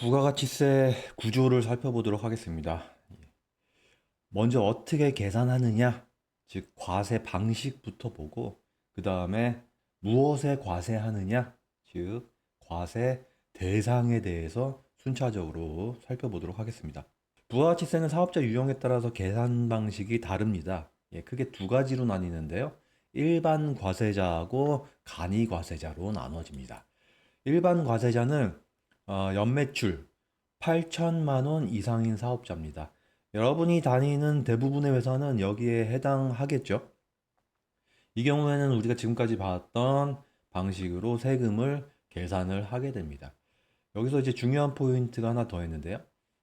부가가치세 구조를 살펴보도록 하겠습니다. 먼저 어떻게 계산하느냐, 즉 과세 방식부터 보고 그 다음에 무엇에 과세하느냐, 즉 과세 대상에 대해서 순차적으로 살펴보도록 하겠습니다. 부가가치세는 사업자 유형에 따라서 계산 방식이 다릅니다. 크게 두 가지로 나뉘는데요. 일반 과세자하고 간이 과세자로 나눠집니다. 일반 과세자는 연매출 8천만 원 이상인 사업자입니다. 여러분이 다니는 대부분의 회사는 여기에 해당하겠죠? 이 경우에는 우리가 지금까지 봤던 방식으로 세금을 계산을 하게 됩니다. 여기서 이제 중요한 포인트가 하나 더 있는데요.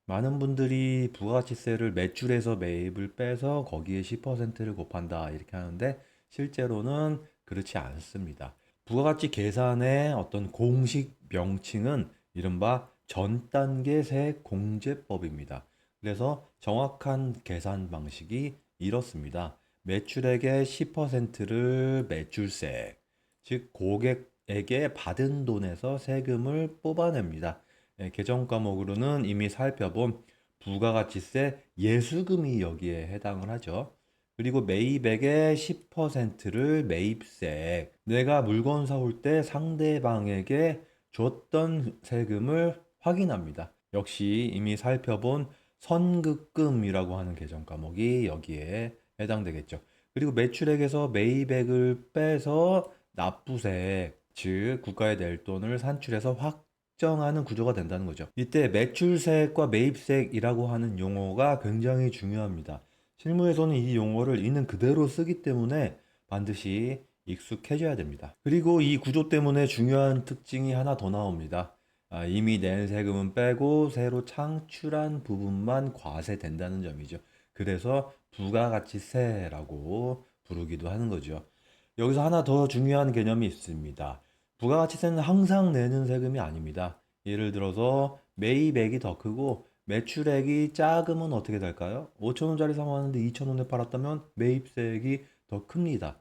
많은 분들이 부가가치세를 매출에서 매입을 빼서 거기에 10%를 곱한다 이렇게 하는데 실제로는 그렇지 않습니다. 부가가치 계산의 어떤 공식 명칭은 이른바 전단계 세공제법입니다. 그래서 정확한 계산 방식이 이렇습니다. 매출액의 10%를 매출세, 즉 고객에게 받은 돈에서 세금을 뽑아냅니다. 계정 과목으로는 이미 살펴본 부가가치세 예수금이 여기에 해당을 하죠. 그리고 매입액의 10%를 매입세, 내가 물건 사올 때 상대방에게 줬던 세금을 확인합니다. 역시 이미 살펴본 선급금이라고 하는 계정 과목이 여기에 해당되겠죠. 그리고 매출액에서 매입액을 빼서 납부세, 즉 국가에 낼 돈을 산출해서 확정하는 구조가 된다는 거죠. 이때 매출세액과 매입세액이라고 하는 용어가 굉장히 중요합니다. 실무에서는 이 용어를 있는 그대로 쓰기 때문에 반드시 익숙해져야 됩니다. 그리고 이 구조 때문에 중요한 특징이 하나 더 나옵니다. 이미 낸 세금은 빼고 새로 창출한 부분만 과세된다는 점이죠. 그래서 부가가치세라고 부르기도 하는 거죠. 여기서 하나 더 중요한 개념이 있습니다. 부가가치세는 항상 내는 세금이 아닙니다. 예를 들어서 매입액이 더 크고 매출액이 작으면 어떻게 될까요? 5천원짜리 사왔는데 2천원에 팔았다면 매입세액이 더 큽니다.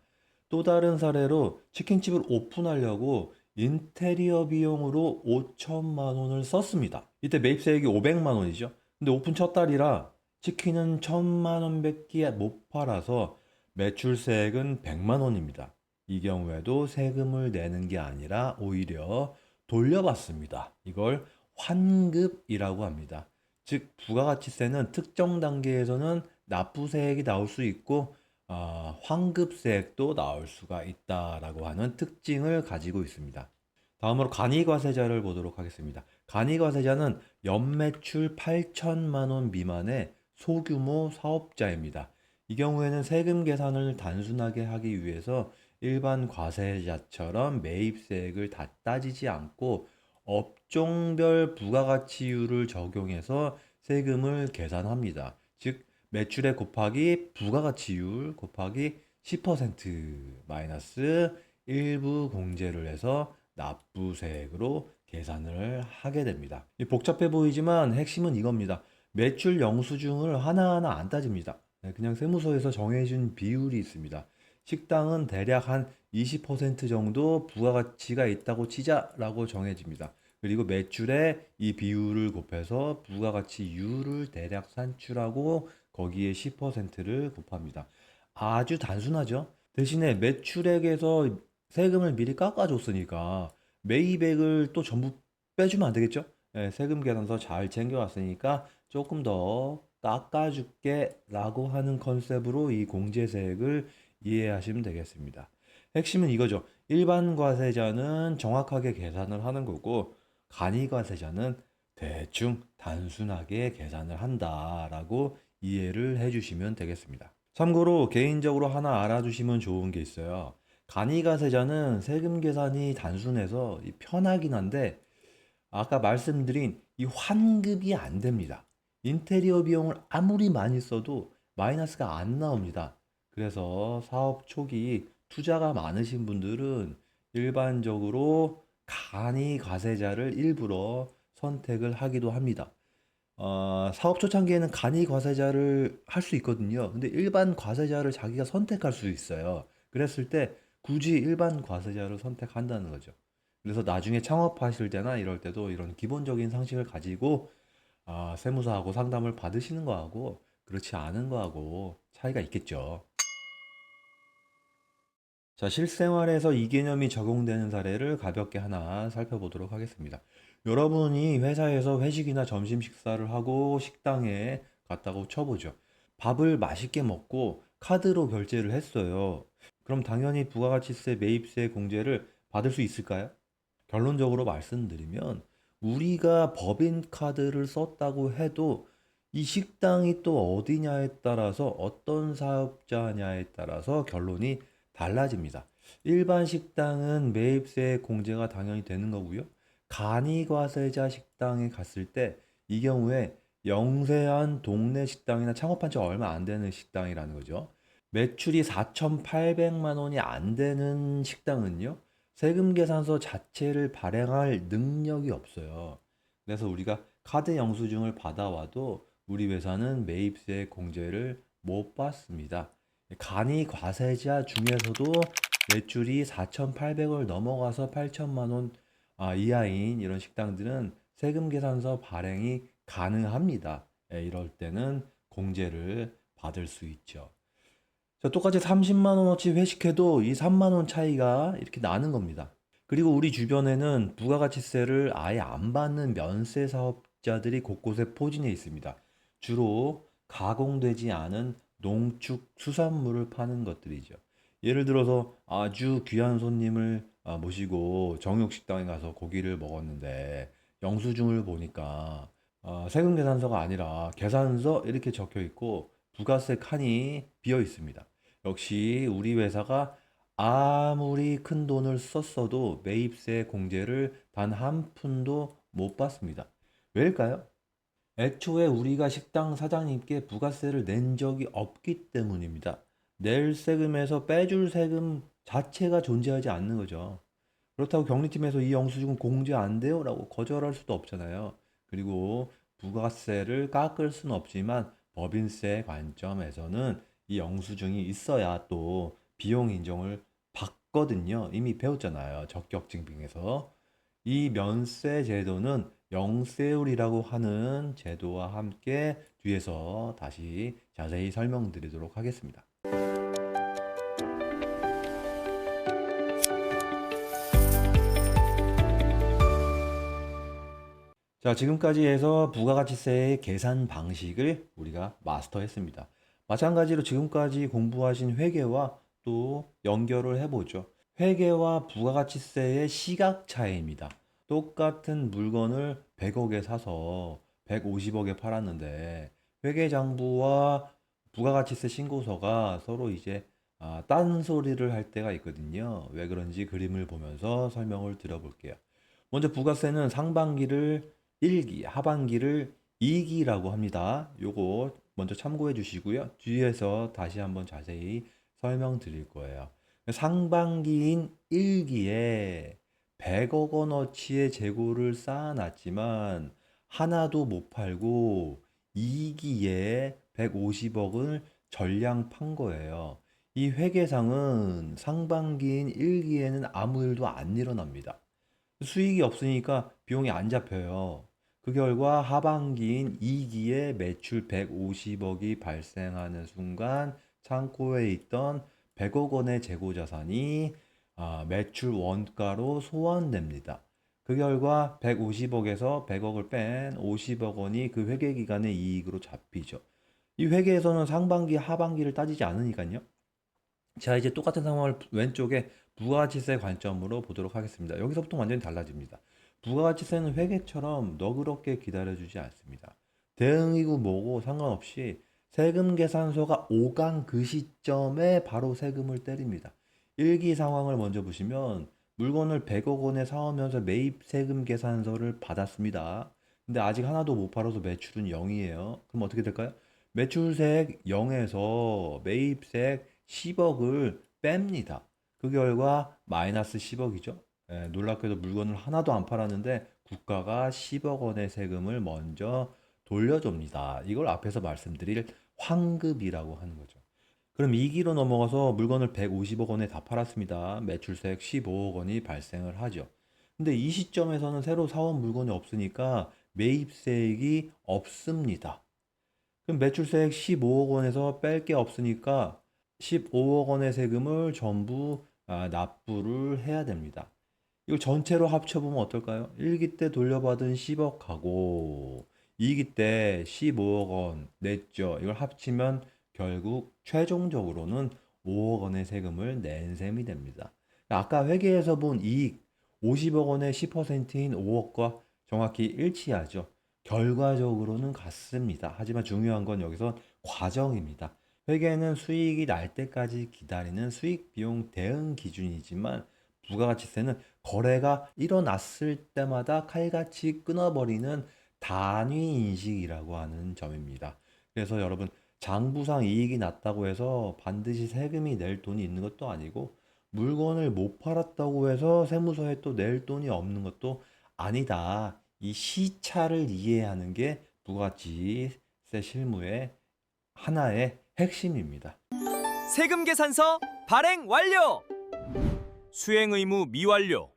또 다른 사례로 치킨집을 오픈하려고 인테리어 비용으로 5천만 원을 썼습니다. 이때 매입세액이 500만 원이죠. 근데 오픈 첫 달이라 치킨은 1천만 원밖에 못 팔아서 매출세액은 100만 원입니다. 이 경우에도 세금을 내는 게 아니라 오히려 돌려받습니다. 이걸 환급이라고 합니다. 즉 부가가치세는 특정 단계에서는 납부세액이 나올 수 있고 환급세액도 나올 수가 있다라고 하는 특징을 가지고 있습니다. 다음으로 간이과세자를 보도록 하겠습니다. 간이과세자는 연매출 8천만 원 미만의 소규모 사업자입니다. 이 경우에는 세금 계산을 단순하게 하기 위해서 일반 과세자처럼 매입세액을 다 따지지 않고 업종별 부가가치율을 적용해서 세금을 계산합니다. 즉 매출액 곱하기 부가가치율 곱하기 10% 마이너스 일부 공제를 해서 납부세액으로 계산을 하게 됩니다. 복잡해 보이지만 핵심은 이겁니다. 매출 영수증을 하나하나 안 따집니다. 그냥 세무서에서 정해준 비율이 있습니다. 식당은 대략 한 20% 정도 부가가치가 있다고 치자라고 정해집니다. 그리고 매출에 이 비율을 곱해서 부가가치율을 대략 산출하고 거기에 10%를 곱합니다. 아주 단순하죠? 대신에 매출액에서 세금을 미리 깎아줬으니까 매입액을 또 전부 빼주면 안 되겠죠? 세금 계산서 잘 챙겨왔으니까 조금 더 깎아줄게 라고 하는 컨셉으로 이 공제세액을 이해하시면 되겠습니다. 핵심은 이거죠. 일반 과세자는 정확하게 계산을 하는 거고 간이과세자는 대충 단순하게 계산을 한다라고 이해를 해주시면 되겠습니다. 참고로 개인적으로 하나 알아두시면 좋은 게 있어요. 간이가세자는 세금 계산이 단순해서 편하긴 한데 아까 말씀드린 이 환급이 안 됩니다. 인테리어 비용을 아무리 많이 써도 마이너스가 안 나옵니다. 그래서 사업 초기 투자가 많으신 분들은 일반적으로 간이과세자를 일부러 선택을 하기도 합니다. 사업 초창기에는 간이 과세자를 할 수 있거든요. 근데 일반 과세자를 자기가 선택할 수 있어요. 그랬을 때 굳이 일반 과세자를 선택한다는 거죠. 그래서 나중에 창업하실 때나 이럴 때도 이런 기본적인 상식을 가지고 세무사하고 상담을 받으시는 거하고 그렇지 않은 거하고 차이가 있겠죠. 자, 실생활에서 이 개념이 적용되는 사례를 가볍게 하나 살펴보도록 하겠습니다. 여러분이 회사에서 회식이나 점심 식사를 하고 식당에 갔다고 쳐보죠. 밥을 맛있게 먹고 카드로 결제를 했어요. 그럼 당연히 부가가치세 매입세 공제를 받을 수 있을까요? 결론적으로 말씀드리면 우리가 법인 카드를 썼다고 해도 이 식당이 또 어디냐에 따라서 어떤 사업자냐에 따라서 결론이 달라집니다. 일반 식당은 매입세 공제가 당연히 되는 거고요. 간이과세자 식당에 갔을 때 이 경우에 영세한 동네 식당이나 창업한 지 얼마 안 되는 식당이라는 거죠. 매출이 4,800만 원이 안 되는 식당은요. 세금 계산서 자체를 발행할 능력이 없어요. 그래서 우리가 카드 영수증을 받아와도 우리 회사는 매입세 공제를 못 받습니다. 간이 과세자 중에서도 매출이 4,800을 넘어가서 8천만 원 이하인 이런 식당들은 세금 계산서 발행이 가능합니다. 이럴 때는 공제를 받을 수 있죠. 자, 똑같이 30만 원어치 회식해도 이 3만 원 차이가 이렇게 나는 겁니다. 그리고 우리 주변에는 부가가치세를 아예 안 받는 면세 사업자들이 곳곳에 포진해 있습니다. 주로 가공되지 않은 농축 수산물을 파는 것들이죠. 예를 들어서 아주 귀한 손님을 모시고 정육식당에 가서 고기를 먹었는데 영수증을 보니까 세금 계산서가 아니라 계산서 이렇게 적혀 있고 부가세 칸이 비어 있습니다. 역시 우리 회사가 아무리 큰 돈을 썼어도 매입세 공제를 단 한 푼도 못 받습니다. 왜일까요? 애초에 우리가 식당 사장님께 부가세를 낸 적이 없기 때문입니다. 낼 세금에서 빼줄 세금 자체가 존재하지 않는 거죠. 그렇다고 경리팀에서 이 영수증은 공제 안 돼요? 라고 거절할 수도 없잖아요. 그리고 부가세를 깎을 수는 없지만 법인세 관점에서는 이 영수증이 있어야 또 비용 인정을 받거든요. 이미 배웠잖아요. 적격증빙에서. 이 면세 제도는 영세율이라고 하는 제도와 함께 뒤에서 다시 자세히 설명드리도록 하겠습니다. 자, 지금까지 해서 부가가치세의 계산 방식을 우리가 마스터했습니다. 마찬가지로 지금까지 공부하신 회계와 또 연결을 해보죠. 회계와 부가가치세의 시각 차이입니다. 똑같은 물건을 100억에 사서 150억에 팔았는데 회계장부와 부가가치세 신고서가 서로 이제 딴소리를 할 때가 있거든요. 왜 그런지 그림을 보면서 설명을 드려볼게요. 먼저 부가세는 상반기를 1기, 하반기를 2기라고 합니다. 요거 먼저 참고해 주시고요. 뒤에서 다시 한번 자세히 설명드릴 거예요. 상반기인 1기에 100억 원어치의 재고를 쌓아놨지만 하나도 못 팔고 2기에 150억을 전량 판 거예요. 이 회계상은 상반기인 1기에는 아무 일도 안 일어납니다. 수익이 없으니까 비용이 안 잡혀요. 그 결과 하반기인 2기에 매출 150억이 발생하는 순간 창고에 있던 100억 원의 재고 자산이 매출 원가로 소환됩니다. 그 결과 150억에서 100억을 뺀 50억 원이 그 회계 기간의 이익으로 잡히죠. 이 회계에서는 상반기, 하반기를 따지지 않으니까요. 자, 이제 똑같은 상황을 왼쪽에 부가가치세 관점으로 보도록 하겠습니다. 여기서부터 완전히 달라집니다. 부가가치세는 회계처럼 너그럽게 기다려주지 않습니다. 대응이고 뭐고 상관없이 세금 계산서가 오간 그 시점에 바로 세금을 때립니다. 일기 상황을 먼저 보시면 물건을 100억 원에 사오면서 매입 세금 계산서를 받았습니다. 근데 아직 하나도 못 팔아서 매출은 0이에요. 그럼 어떻게 될까요? 매출세액 0에서 매입세액 10억을 뺍니다. 그 결과 마이너스 10억이죠. 놀랍게도 물건을 하나도 안 팔았는데 국가가 10억 원의 세금을 먼저 돌려줍니다. 이걸 앞에서 말씀드릴 환급이라고 하는 거죠. 그럼 2기로 넘어가서 물건을 150억 원에 다 팔았습니다. 매출세액 15억 원이 발생을 하죠. 근데 이 시점에서는 새로 사온 물건이 없으니까 매입세액이 없습니다. 그럼 매출세액 15억 원에서 뺄 게 없으니까 15억 원의 세금을 전부 납부를 해야 됩니다. 이걸 전체로 합쳐보면 어떨까요? 1기 때 돌려받은 10억하고 2기 때 15억 원 냈죠. 이걸 합치면 결국 최종적으로는 5억 원의 세금을 낸 셈이 됩니다. 아까 회계에서 본 이익 50억 원의 10%인 5억과 정확히 일치하죠. 결과적으로는 같습니다. 하지만 중요한 건 여기서 과정입니다. 회계는 수익이 날 때까지 기다리는 수익 비용 대응 기준이지만 부가가치세는 거래가 일어났을 때마다 칼같이 끊어버리는 단위 인식이라고 하는 점입니다. 그래서 여러분 장부상 이익이 났다고 해서 반드시 세금이 낼 돈이 있는 것도 아니고 물건을 못 팔았다고 해서 세무서에 또 낼 돈이 없는 것도 아니다. 이 시차를 이해하는 게 부가가치세 실무의 하나의 핵심입니다. 세금 계산서 발행 완료. 수행 의무 미완료.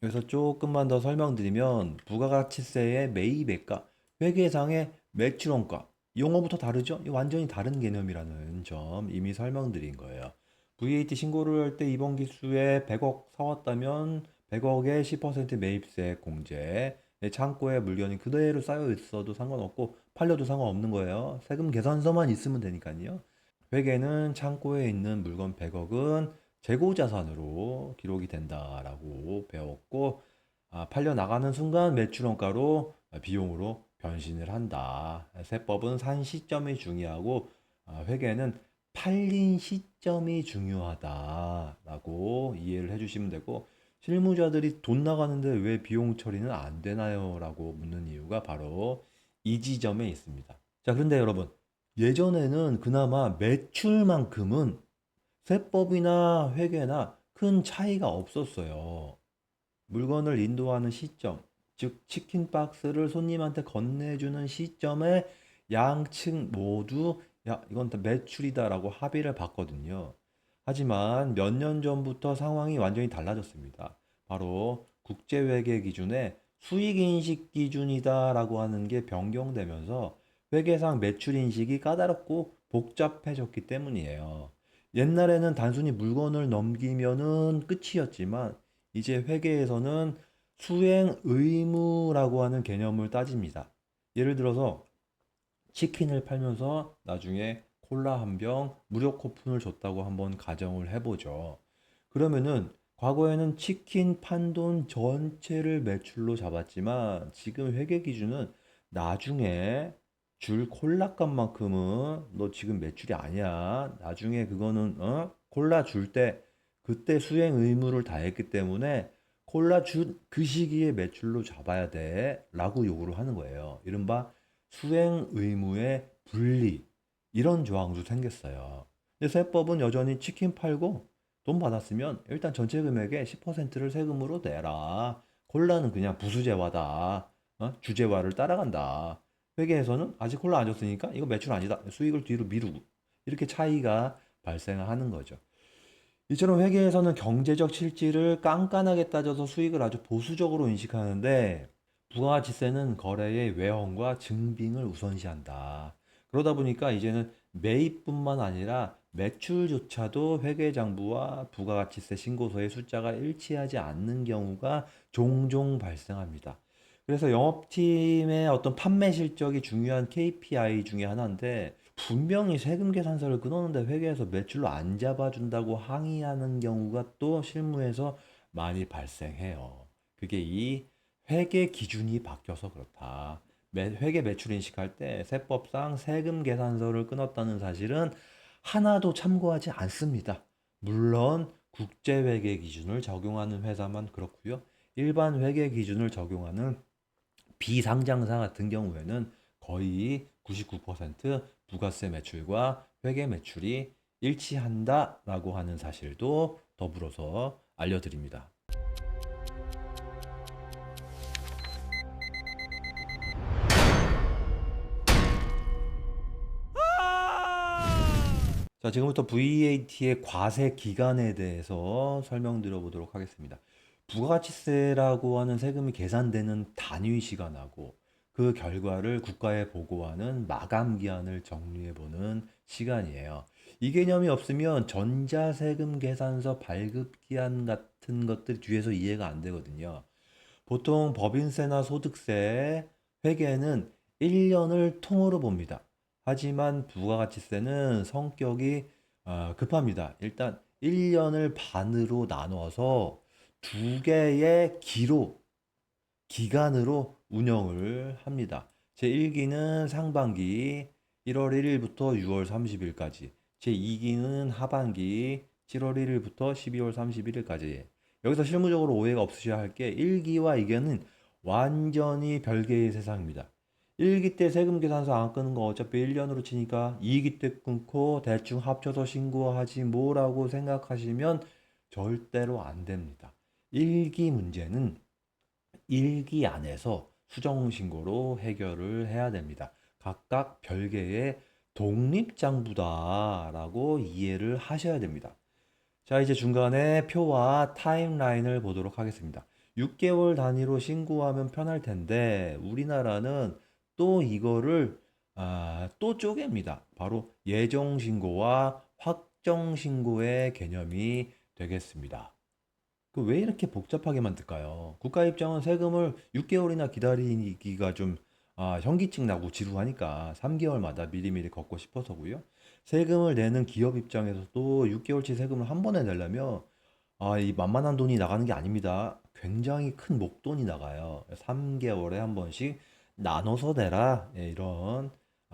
여기서 조금만 더 설명드리면 부가가치세의 매입액과 회계상의 매출원가 용어부터 다르죠? 완전히 다른 개념이라는 점 이미 설명드린 거예요. VAT 신고를 할 때 이번 기수에 100억 사왔다면 100억에 10% 매입세 공제, 창고에 물건이 그대로 쌓여 있어도 상관없고 팔려도 상관없는 거예요. 세금 계산서만 있으면 되니까요. 회계는 창고에 있는 물건 100억은 재고자산으로 기록이 된다라고 배웠고 팔려 나가는 순간 매출원가로 비용으로 변신을 한다. 세법은 산 시점이 중요하고 회계는 팔린 시점이 중요하다라고 이해를 해주시면 되고 실무자들이 돈 나가는데 왜 비용 처리는 안 되나요? 라고 묻는 이유가 바로 이 지점에 있습니다. 자, 그런데 여러분 예전에는 그나마 매출만큼은 세법이나 회계나 큰 차이가 없었어요. 물건을 인도하는 시점, 즉 치킨 박스를 손님한테 건네주는 시점에 양측 모두 야, 이건 다 매출이다라고 합의를 봤거든요. 하지만 몇 년 전부터 상황이 완전히 달라졌습니다. 바로 국제회계 기준에 수익인식 기준이다라고 하는 게 변경되면서 회계상 매출인식이 까다롭고 복잡해졌기 때문이에요. 옛날에는 단순히 물건을 넘기면은 끝이었지만 이제 회계에서는 수행 의무라고 하는 개념을 따집니다. 예를 들어서 치킨을 팔면서 나중에 콜라 한 병 무료 쿠폰을 줬다고 한번 가정을 해보죠. 그러면은 과거에는 치킨 판 돈 전체를 매출로 잡았지만 지금 회계 기준은 나중에 줄 콜라 값만큼은 너 지금 매출이 아니야. 나중에 그거는 콜라 줄 때 그때 수행 의무를 다했기 때문에 콜라 준 그 시기에 매출로 잡아야 돼 라고 요구를 하는 거예요. 이른바 수행 의무의 분리 이런 조항도 생겼어요. 근데 세법은 여전히 치킨 팔고 돈 받았으면 일단 전체 금액의 10%를 세금으로 내라. 콜라는 그냥 부수재화다. 주재화를 따라간다. 회계에서는 아직 콜라 안 줬으니까 이거 매출 아니다. 수익을 뒤로 미루고 이렇게 차이가 발생하는 거죠. 이처럼 회계에서는 경제적 실질을 깐깐하게 따져서 수익을 아주 보수적으로 인식하는데 부가가치세는 거래의 외형과 증빙을 우선시한다. 그러다 보니까 이제는 매입뿐만 아니라 매출조차도 회계장부와 부가가치세 신고서의 숫자가 일치하지 않는 경우가 종종 발생합니다. 그래서 영업팀의 어떤 판매 실적이 중요한 KPI 중에 하나인데 분명히 세금 계산서를 끊었는데 회계에서 매출로 안 잡아준다고 항의하는 경우가 또 실무에서 많이 발생해요. 그게 이 회계 기준이 바뀌어서 그렇다. 회계 매출 인식할 때 세법상 세금 계산서를 끊었다는 사실은 하나도 참고하지 않습니다. 물론 국제회계 기준을 적용하는 회사만 그렇고요. 일반 회계 기준을 적용하는 비상장사 같은 경우에는 거의 99% 부가세 매출과 회계 매출이 일치한다라고 하는 사실도 더불어서 알려드립니다. 자, 지금부터 VAT의 과세 기간에 대해서 설명드려 보도록 하겠습니다. 부가가치세라고 하는 세금이 계산되는 단위 시간하고 그 결과를 국가에 보고하는 마감 기한을 정리해 보는 시간이에요. 이 개념이 없으면 전자세금 계산서 발급 기한 같은 것들 뒤에서 이해가 안 되거든요. 보통 법인세나 소득세 회계는 1년을 통으로 봅니다. 하지만 부가가치세는 성격이 급합니다. 일단 1년을 반으로 나눠서 두 개의 기간으로 운영을 합니다. 제1기는 상반기 1월 1일부터 6월 30일까지, 제2기는 하반기 7월 1일부터 12월 31일까지. 여기서 실무적으로 오해가 없으셔야 할 게 1기와 2기는 완전히 별개의 세상입니다. 1기 때 세금 계산서 안 끄는 거 어차피 1년으로 치니까 2기 때 끊고 대충 합쳐서 신고하지 뭐라고 생각하시면 절대로 안 됩니다. 1기 문제는 1기 안에서 수정신고로 해결을 해야 됩니다. 각각 별개의 독립장부다라고 이해를 하셔야 됩니다. 자, 이제 중간에 표와 타임라인을 보도록 하겠습니다. 6개월 단위로 신고하면 편할 텐데 우리나라는 또 이거를 또 쪼갭니다. 바로 예정신고와 확정신고의 개념이 되겠습니다. 왜 이렇게 복잡하게 만들까요? 국가 입장은 세금을 6개월이나 기다리기가 좀 현기증 나고 지루하니까 3개월마다 미리미리 걷고 싶어서고요. 세금을 내는 기업 입장에서도 6개월치 세금을 한 번에 내려면 이 만만한 돈이 나가는 게 아닙니다. 굉장히 큰 목돈이 나가요. 3개월에 한 번씩 나눠서 내라. 예, 이런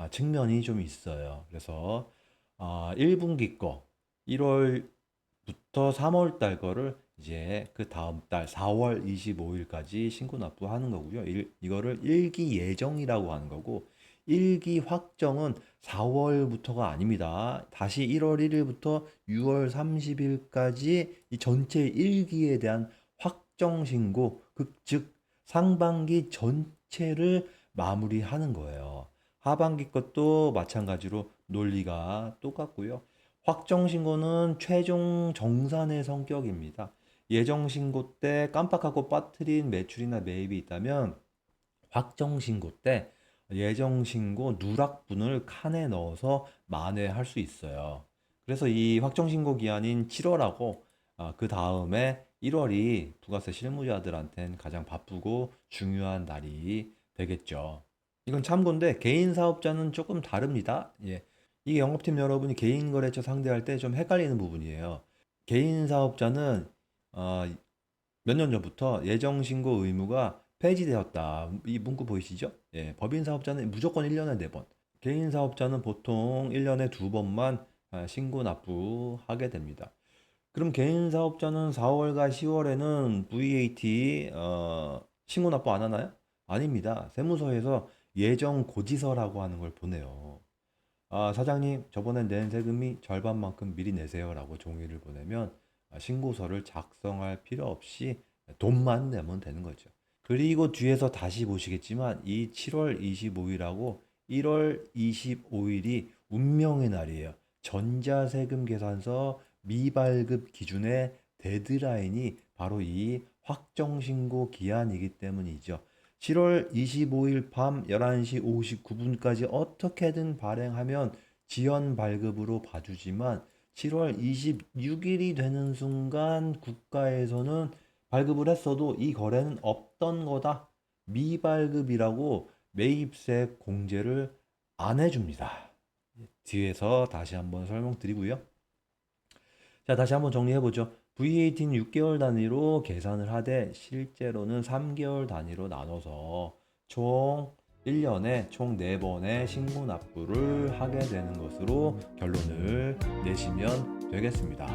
측면이 좀 있어요. 그래서 1분기 거 1월부터 3월 달 거를 이제 그 다음 달 4월 25일까지 신고 납부하는 거고요. 이거를 1기 예정이라고 하는 거고 1기 확정은 4월부터가 아닙니다. 다시 1월 1일부터 6월 30일까지 이 전체 1기에 대한 확정 신고, 즉 상반기 전체를 마무리하는 거예요. 하반기 것도 마찬가지로 논리가 똑같고요. 확정 신고는 최종 정산의 성격입니다. 예정 신고 때 깜빡하고 빠뜨린 매출이나 매입이 있다면 확정 신고 때 예정 신고 누락분을 칸에 넣어서 만회할 수 있어요. 그래서 이 확정 신고 기한인 7월하고 그 다음에 1월이 부가세 실무자들한테는 가장 바쁘고 중요한 날이 되겠죠. 이건 참고인데 개인 사업자는 조금 다릅니다. 예. 이게 영업팀 여러분이 개인 거래처 상대할 때 좀 헷갈리는 부분이에요. 개인 사업자는 몇 년 전부터 예정 신고 의무가 폐지되었다. 이 문구 보이시죠? 예, 법인 사업자는 무조건 1년에 4번. 개인 사업자는 보통 1년에 2번만 신고 납부하게 됩니다. 그럼 개인 사업자는 4월과 10월에는 VAT 신고 납부 안 하나요? 아닙니다. 세무서에서 예정 고지서라고 하는 걸 보내요. 사장님, 저번에 낸 세금이 절반만큼 미리 내세요라고 종이를 보내면 신고서를 작성할 필요 없이 돈만 내면 되는 거죠. 그리고 뒤에서 다시 보시겠지만 이 7월 25일하고 1월 25일이 운명의 날이에요. 전자세금 계산서 미발급 기준의 데드라인이 바로 이 확정신고 기한이기 때문이죠. 7월 25일 밤 11시 59분까지 어떻게든 발행하면 지연 발급으로 봐주지만 7월 26일이 되는 순간 국가에서는 발급을 했어도 이 거래는 없던 거다. 미발급이라고 매입세 공제를 안 해줍니다. 뒤에서 다시 한번 설명드리고요. 자, 다시 한번 정리해보죠. VAT는 6개월 단위로 계산을 하되 실제로는 3개월 단위로 나눠서 총 1년에 총 4번의 신고 납부를 하게 되는 것으로 결론을 내시면 되겠습니다.